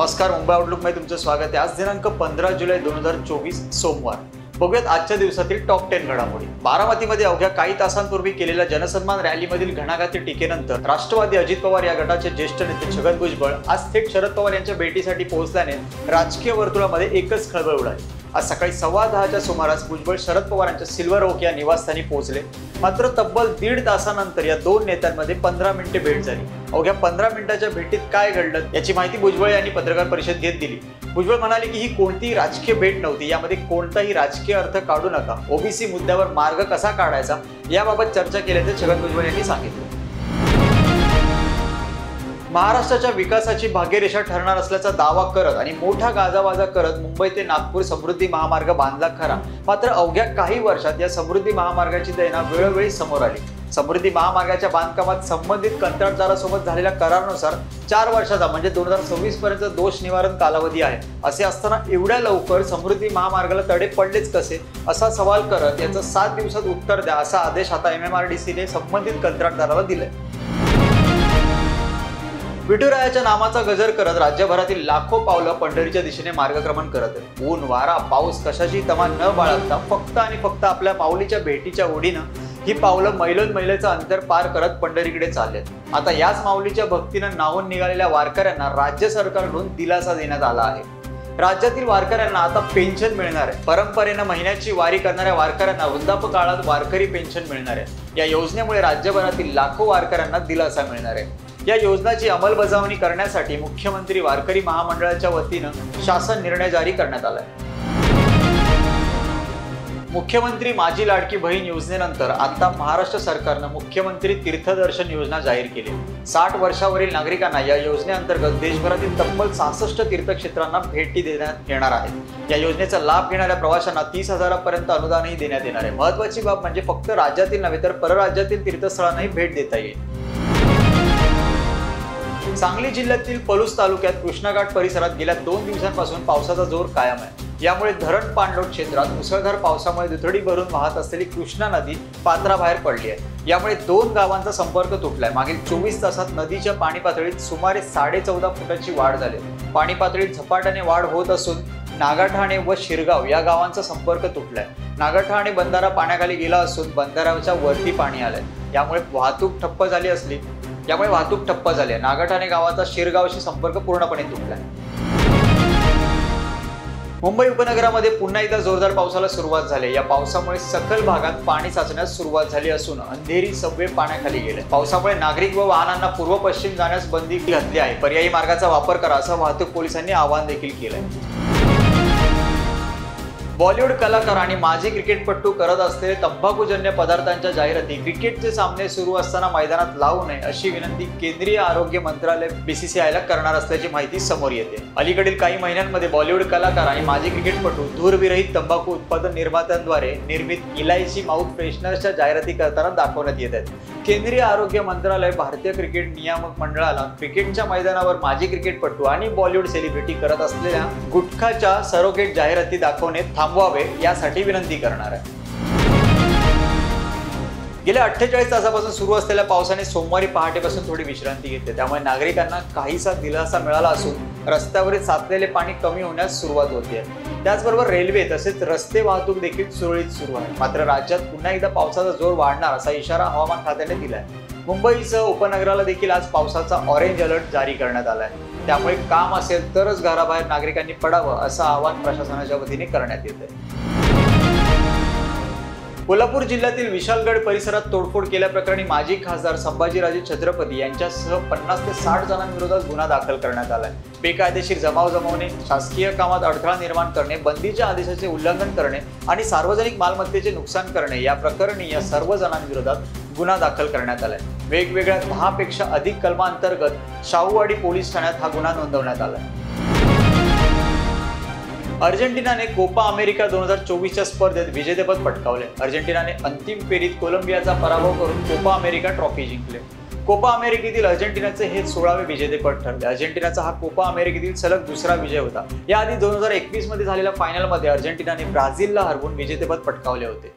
नमस्कार, मुंबई आउटलुकमध्ये तुमचं स्वागत आहे। आज दिनांक 15 जुलै 2024 सोमवार। बघूयात आजच्या दिवसातील टॉप 10 घडामोडी। बारामतीमध्ये अवघ्या काही तासांपूर्वी केलेल्या जनसन्मान रॅलीमधील घणाघाती टीकेनंतर राष्ट्रवादी अजित पवार या गटाचे ज्येष्ठ नेते छगन भुजबळ आज थेट शरद पवार यांच्या भेटीसाठी पोहोचल्याने राजकीय वर्तुळामध्ये एकच खळबळ उडाली। आज सकाळी 10:15च्या सुमारास भुजबळ शरद पवार यांच्या सिल्वर ओक या निवासस्थानी पोहोचले। मात्र तब्बल 1.5 तासानंतर या दोन नेत्यांमध्ये 15 मिनिटे भेट झाली। अवघ्या 15 मिनिटाच्या भेटीत काय घडलं याची माहिती भुजबळ यांनी पत्रकार परिषद घेत दिली। भुजबळ म्हणाले की ही कोणतीही राजकीय भेट नव्हती, यामध्ये कोणताही राजकीय अर्थ काढू नका, ओबीसी मुद्द्यावर मार्ग कसा काढायचा याबाबत चर्चा केल्याचे छगन भुजबळ यांनी सांगितले। महाराष्ट्राच्या विकासाची भाग्यरेषा ठरणार असल्याचा दावा करत आणि मोठा गाजावाजा करत मुंबई ते नागपूर समृद्धी महामार्ग बांधला खरा, मात्र अवघ्या काही वर्षात या समृद्धी महामार्गाची दैना वेळोवेळी समोर आली। समृद्धी महामार्गाच्या बांधकामात संबंधित कंत्राटदारासोबत झालेल्या करारानुसार 4 वर्षाचा म्हणजे 2026 पर्यंत दोष निवारण कालावधी आहे। असे असताना एवढ्या लवकर समृद्धी महामार्गाला तडे पडलेच कसे असा सवाल करत याचं 7 दिवसात उत्तर द्या असा आदेश आता MMRDCने संबंधित कंत्राटदाराला दिलाय। विठुरायाच्या नामाचा गजर करत राज्यभरातील लाखो पावलं पंढरीच्या दिशेने मार्गक्रमण करत आहेत। ऊन, वारा, पाऊस कशाची तमा न बाळगता फक्त आणि फक्त आपल्या माऊलीच्या भेटीच्या ओढीनं ही पावलं मैलोन-मैलाचं अंतर पार करत पंढरीकडे चाललेत। आता याच माऊलीच्या भक्तीनं नाहून निघालेल्या वारकऱ्यांना राज्य सरकारकडून दिलासा देण्यात आला आहे। राज्यातील वारकऱ्यांना आता पेन्शन मिळणार आहे। परंपरेनं महिन्याची वारी करणाऱ्या वारकऱ्यांना वृद्धापकाळात वारकरी पेन्शन मिळणार आहे। या योजनेमुळे राज्यभरातील लाखो वारकऱ्यांना दिलासा मिळणार आहे। या योजनेची अंमलबजावणी करण्यासाठी मुख्यमंत्री वारकरी महामंडळाच्या वतीनं शासन निर्णय जारी करण्यात आलाय। मुख्यमंत्री माझी लाडकी बहीण योजनेनंतर आता महाराष्ट्र सरकारनं मुख्यमंत्री तीर्थदर्शन योजना जाहीर केली। 60 वर्षावरील नागरिकांना या योजनेअंतर्गत देशभरातील तब्बल 66 तीर्थक्षेत्रांना भेटी देण्यात येणार आहेत। या योजनेचा लाभ घेणाऱ्या प्रवाशांना 30,000 पर्यंत अनुदानही देण्यात येणार आहे। महत्त्वाची बाब म्हणजे फक्त राज्यातील नव्हे तर परराज्यातील तीर्थस्थळांनाही भेट देता येईल। सांगली जिल्ह्यातील पलूस तालुक्यात कृष्णाघाट परिसरात गेल्या 2 दिवसांपासून पावसाचा जोर कायम आहे। यामुळे धरण पाणलोट क्षेत्रात मुसळधार पावसामुळे दुथडी भरून वाहत असलेली कृष्णा नदी पात्राबाहेर पडली आहे। यामुळे 2 गावांचा संपर्क तुटलाय। मागील 24 तासात नदीच्या पाणी पातळीत सुमारे 14.5 फुटाची वाढ झाली। पाणी पातळीत झपाट्याने वाढ होत असून नागाठाणे व शिरगाव या गावांचा संपर्क तुटलाय। नागाठाणे बंधारा पाण्याखाली गेला असून बंधाऱ्याच्या वरती पाणी आलंय। यामुळे वाहतूक ठप्प झाली आहे। नागाठाणे गावाचा शिरगावशी संपर्क पूर्णपणे तुटलाय। मुंबई उपनगरामध्ये पुन्हा एकदा जोरदार पावसाला सुरुवात झाली। या पावसामुळे सखल भागात पाणी साचण्यास सुरुवात झाली असून अंधेरी सबवे पाण्याखाली गेले। पावसामुळे नागरिक व वाहनांना पूर्व पश्चिम जाण्यास बंदी घातली आहे। पर्यायी मार्गाचा वापर करा असं वाहतूक पोलिसांनी आवाहन देखील केलंय। बॉलिवूड कलाकार आणि माजी क्रिकेटपटू करत असलेले तंबाखूजन्य पदार्थांच्या जाहिराती क्रिकेटचे सामने सुरू असताना मैदानात लावू नये अशी विनंती केंद्रीय आरोग्य मंत्रालय BCCIला करणार असल्याची माहिती समोर येते। अलीकडील काही महिन्यांमध्ये बॉलिवूड कलाकार आणि माजी क्रिकेटपटू धूरविरहित तंबाखू उत्पादन निर्मात्यांद्वारे निर्मित इलायची माउथ फ्रेशनर्सच्या जाहिराती करताना दाखवण्यात येत आहेत। केंद्रीय आरोग्य मंत्रालय भारतीय क्रिकेट नियामक मंडळाला क्रिकेटच्या मैदानावर माजी क्रिकेटपटू आणि बॉलिवूड सेलिब्रिटी करत असलेल्या गुटखाच्या सरोगेट जाहिराती दाखवणे थांबवावे यासाठी विनंती करणार आहे। गेल्या 48 तासापासून सुरू असलेल्या पावसाने सोमवारी पहाटेपासून थोडी विश्रांती घेतली। त्यामुळे नागरिकांना काहीसा दिलासा मिळाला असून रस्त्यावरील साचलेले पाणी कमी होण्यास सुरुवात होते। त्याचबरोबर रेल्वे तसेच रस्ते वाहतूक देखील सुरळीत सुरू आहे। मात्र राज्यात पुन्हा एकदा पावसाचा जोर वाढणार असा इशारा हवामान खात्याने दिलाय। मुंबईसह उपनगराला देखील आज पावसाचा ऑरेंज अलर्ट जारी करण्यात आलाय। त्यामुळे काम असेल तरच घराबाहेर नागरिकांनी पडावं असं आवाहन प्रशासनाच्या वतीने करण्यात येत आहे। कोल्हापूर जिल्ह्यातील विशालगड परिसरात तोडफोड केल्याप्रकरणी माजी खासदार संभाजीराजे छत्रपती यांच्यासह 50 ते 60 जणांविरोधात गुन्हा दाखल करण्यात आलाय। बेकायदेशीर जमाव जमवणे, शासकीय कामात अडथळा निर्माण करणे, बंदीच्या आदेशाचे उल्लंघन करणे आणि सार्वजनिक मालमत्तेचे नुकसान करणे या प्रकरणी या सर्व जणांविरोधात गुन्हा दाखल करण्यात आलाय। वेगवेगळ्या 10 पेक्षा अधिक कलमांतर्गत शाहूवाडी पोलीस ठाण्यात हा गुन्हा नोंदवण्यात आलाय। अर्जेंटिनाने कोपा अमेरिका 2024च्या स्पर्धेत विजेतेपद पटकावले। अर्जेंटिनाने अंतिम फेरीत कोलंबियाचा पराभव करून कोपा अमेरिका ट्रॉफी जिंकले। कोपा अमेरिकेतील अर्जेंटिनाचे हे 16वे विजेतेपद ठरले। अर्जेंटिनाचा हा कोपा अमेरिकेतील सलग दुसरा विजय होता। याआधी 2021 मध्ये झालेल्या फायनलमध्ये अर्जेंटिनाने ब्राझीलला हरवून विजेतेपद पटकावले होते।